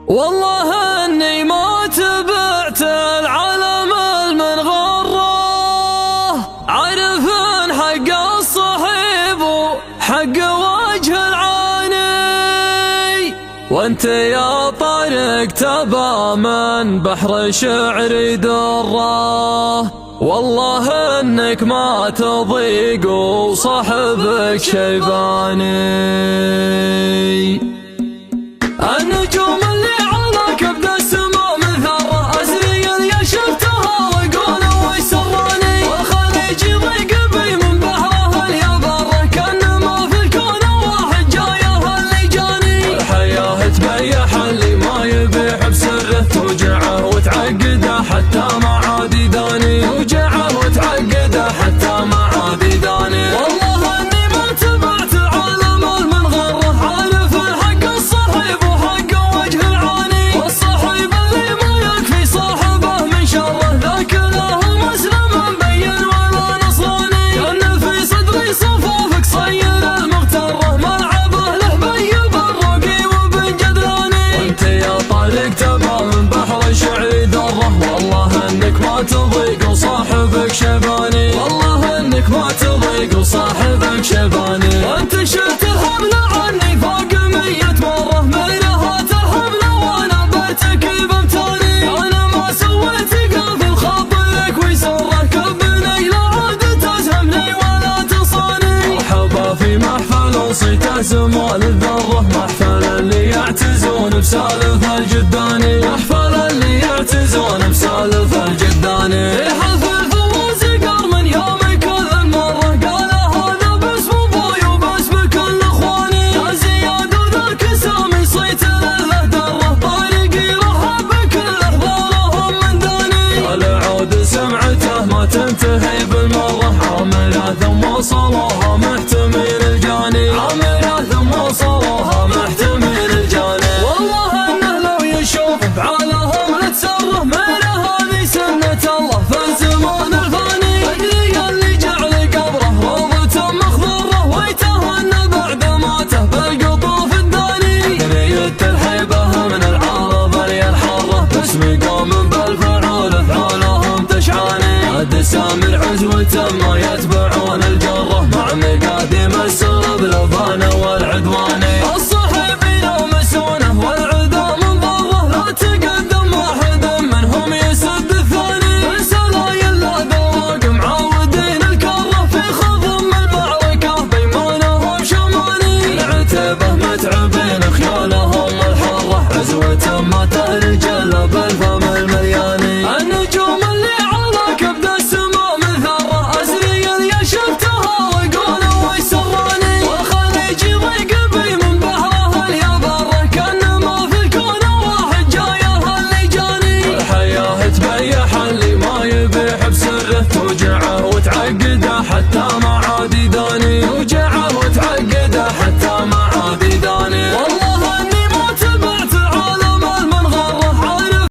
والله اني ما تبعت العالم من غره، عارف حق الصحيب وحق وجه العاني. وانت يا طارق تبى من بحر شعري دره، والله انك ما تضيق وصاحبك شيباني. النجوم اللي على كبد السماء مثاره، ازري اللي شفتها وقولوا وش سراني. والخليج يضيق بي من بحره اليابره، كان ما في الكون واحد جايه اللي جاني. الحياه تبيح اللي ما يبيح بسره، توجعه وتعقده حتى ما عاد يداني. توجعه وتعقده حتى ما عاد يداني. والله اني ما تبعت عالم من غره، عارف الحق الصحيب وحق وجه العاني. والصحيب اللي ما يكفي صاحبه من شره، ذاك له مسلم مبين ولا نصراني. كان في صدري صفوفك صير المغتره، ملعبه له بي بالرقي وبن جدراني. وانت يا طارق تبى من بحر شعري دره، والله انك ما تضيق وصاحبك شيباني. والله انك ما تضيق وصاحبك شيباني. وانت شفتها من عني فوق 100 مره، منها ترهبنا وانا برتكب امتاني. انا ما سويت قافل خاطرك ويسرك، ابني لا عاد تزهمني ولا تصاني. مرحبا في محفل صيته زمال الذره، محفل اللي يعتزون بسالف الجداني.